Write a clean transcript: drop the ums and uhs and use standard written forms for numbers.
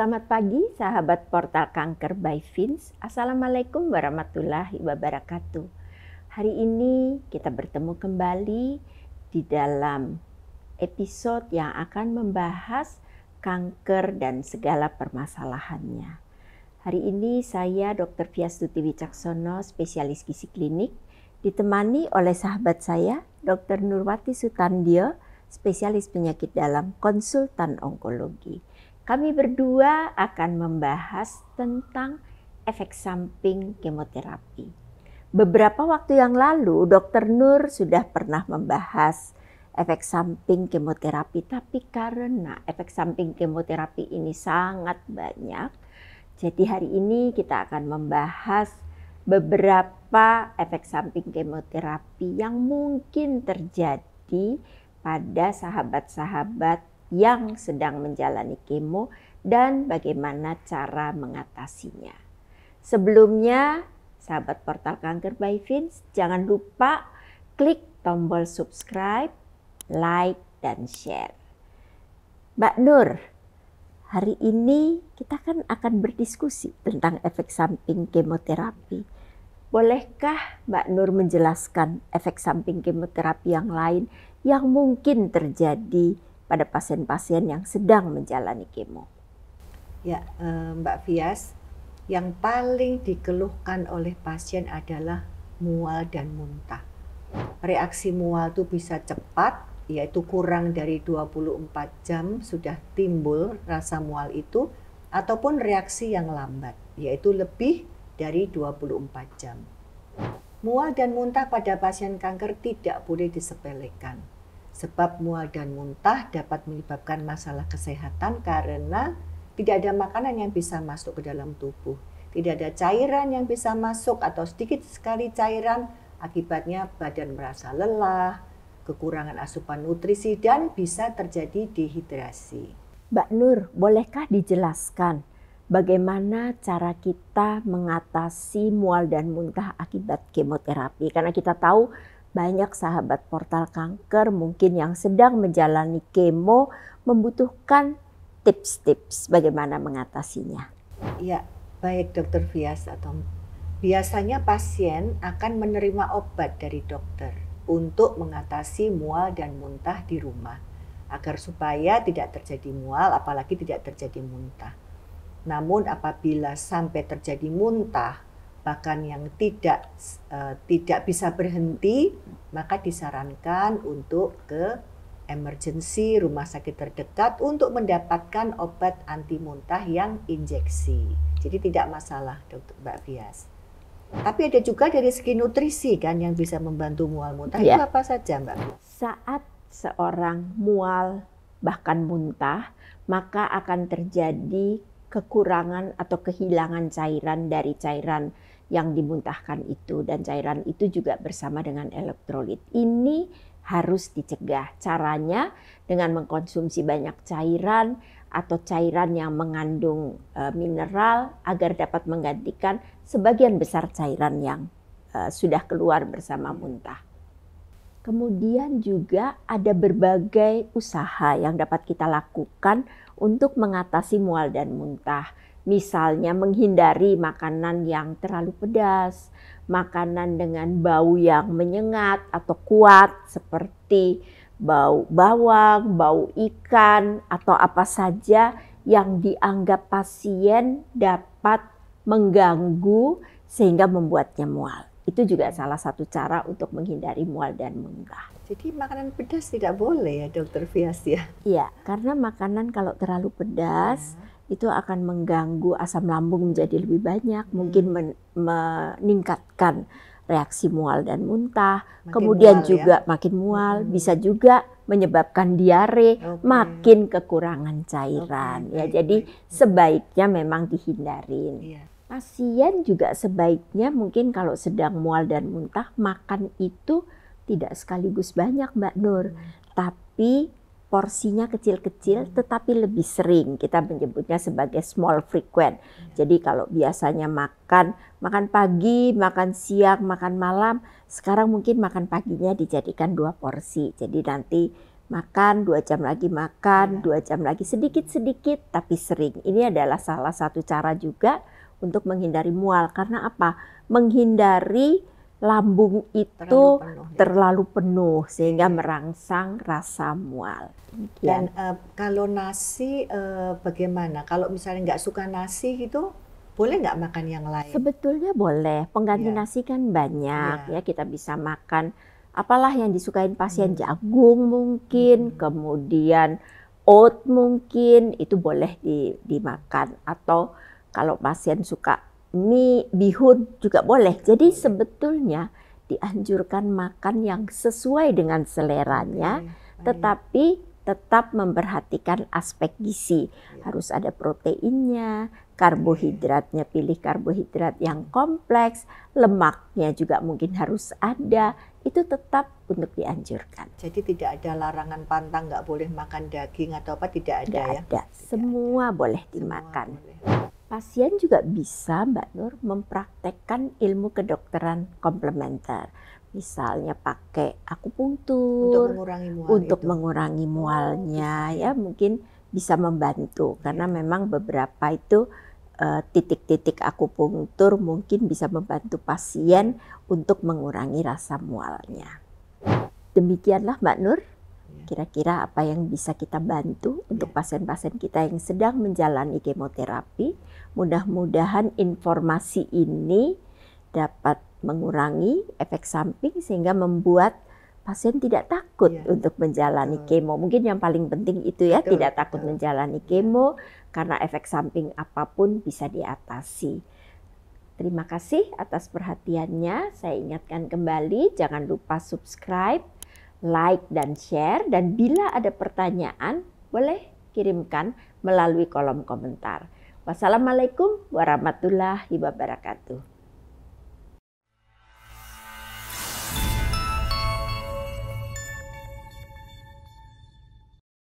Selamat pagi sahabat Portal Kanker by Vince. Assalamualaikum warahmatullahi wabarakatuh. Hari ini kita bertemu kembali di dalam episode yang akan membahas kanker dan segala permasalahannya. Hari ini saya Dr. Fiastuti Wicaksono, spesialis gizi klinik, ditemani oleh sahabat saya Dr. Nurwati Sutandio, spesialis penyakit dalam, konsultan onkologi. Kami berdua akan membahas tentang efek samping kemoterapi. Beberapa waktu yang lalu Dr. Nur sudah pernah membahas efek samping kemoterapi, tapi karena efek samping kemoterapi ini sangat banyak, jadi hari ini kita akan membahas beberapa efek samping kemoterapi yang mungkin terjadi pada sahabat-sahabat yang sedang menjalani kemo dan bagaimana cara mengatasinya. Sebelumnya, sahabat Portal Kanker by Vince, jangan lupa klik tombol subscribe, like, dan share. Mbak Nur, hari ini kita kan akan berdiskusi tentang efek samping kemoterapi. Bolehkah Mbak Nur menjelaskan efek samping kemoterapi yang lain yang mungkin terjadi pada pasien-pasien yang sedang menjalani kemo? Ya, Mbak Fias, yang paling dikeluhkan oleh pasien adalah mual dan muntah. Reaksi mual itu bisa cepat, yaitu kurang dari 24 jam sudah timbul rasa mual itu, ataupun reaksi yang lambat, yaitu lebih dari 24 jam. Mual dan muntah pada pasien kanker tidak boleh disepelekan. Sebab mual dan muntah dapat menyebabkan masalah kesehatan karena tidak ada makanan yang bisa masuk ke dalam tubuh. Tidak ada cairan yang bisa masuk atau sedikit sekali cairan, akibatnya badan merasa lelah, kekurangan asupan nutrisi, dan bisa terjadi dehidrasi. Mbak Nur, bolehkah dijelaskan bagaimana cara kita mengatasi mual dan muntah akibat kemoterapi? Karena kita tahu banyak sahabat Portal Kanker mungkin yang sedang menjalani kemo membutuhkan tips-tips bagaimana mengatasinya. Ya, baik Dr. Fias. Biasanya pasien akan menerima obat dari dokter untuk mengatasi mual dan muntah di rumah agar supaya tidak terjadi mual, apalagi tidak terjadi muntah. Namun apabila sampai terjadi muntah, bahkan yang tidak bisa berhenti, maka disarankan untuk ke emergency rumah sakit terdekat untuk mendapatkan obat anti muntah yang injeksi. Jadi tidak masalah, Mbak Fias. Tapi ada juga dari segi nutrisi kan yang bisa membantu mual muntah. Ya. Itu apa saja, Mbak? Saat seorang mual bahkan muntah, maka akan terjadi kekurangan atau kehilangan cairan dari cairan yang dimuntahkan itu, dan cairan itu juga bersama dengan elektrolit. Ini harus dicegah. Caranya dengan mengkonsumsi banyak cairan atau cairan yang mengandung mineral agar dapat menggantikan sebagian besar cairan yang sudah keluar bersama muntah. Kemudian juga ada berbagai usaha yang dapat kita lakukan untuk mengatasi mual dan muntah. Misalnya menghindari makanan yang terlalu pedas, makanan dengan bau yang menyengat atau kuat seperti bau bawang, bau ikan, atau apa saja yang dianggap pasien dapat mengganggu sehingga membuatnya mual. Itu juga salah satu cara untuk menghindari mual dan muntah. Jadi makanan pedas tidak boleh ya, Dr. Fias ya? Iya, karena makanan kalau terlalu pedas itu akan mengganggu asam lambung menjadi lebih banyak, mungkin meningkatkan reaksi mual dan muntah, kemudian mual, juga makin mual, bisa juga menyebabkan diare, makin kekurangan cairan. Ya, jadi sebaiknya memang dihindarin. Pasien juga sebaiknya mungkin kalau sedang mual dan muntah, makan itu tidak sekaligus banyak, Mbak Nur, tapi porsinya kecil-kecil tetapi lebih sering. Kita menyebutnya sebagai small frequent. Jadi kalau biasanya makan pagi, makan siang, makan malam, sekarang mungkin makan paginya dijadikan 2 porsi. Jadi nanti Makan, 2 jam lagi makan, Ya. 2 jam lagi, sedikit-sedikit tapi sering. Ini adalah salah satu cara juga untuk menghindari mual. Karena apa? Menghindari lambung itu terlalu penuh sehingga merangsang rasa mual. Dan kalau nasi bagaimana? Kalau misalnya nggak suka nasi gitu, boleh nggak makan yang lain? Sebetulnya boleh, pengganti Ya. nasi kan banyak Ya. ya, kita bisa makan apalah yang disukain pasien, jagung mungkin, kemudian oat mungkin, itu boleh dimakan. Atau kalau pasien suka mie, bihun juga boleh. Jadi sebetulnya dianjurkan makan yang sesuai dengan seleranya, tetapi tetap memperhatikan aspek gizi. Harus ada proteinnya, karbohidratnya pilih karbohidrat yang kompleks, lemaknya juga mungkin harus ada, itu tetap untuk dianjurkan. Jadi tidak ada larangan pantang, nggak boleh makan daging atau apa, tidak ada ya? Tidak ada, semua boleh dimakan. Boleh. Pasien juga bisa, Mbak Nur, mempraktekkan ilmu kedokteran komplementer. Misalnya pakai akupunktur untuk mengurangi mualnya, ya mungkin bisa membantu karena memang beberapa itu titik-titik akupunktur mungkin bisa membantu pasien untuk mengurangi rasa mualnya. Demikianlah Mbak Nur, kira-kira apa yang bisa kita bantu untuk pasien-pasien kita yang sedang menjalani kemoterapi. Mudah-mudahan informasi ini dapat mengurangi efek samping sehingga membuat pasien tidak takut untuk menjalani kemo. Mungkin yang paling penting itu ya, tidak takut menjalani kemo karena efek samping apapun bisa diatasi. Terima kasih atas perhatiannya. Saya ingatkan kembali, jangan lupa subscribe, like, dan share. Dan bila ada pertanyaan, boleh kirimkan melalui kolom komentar. Wassalamualaikum warahmatullahi wabarakatuh.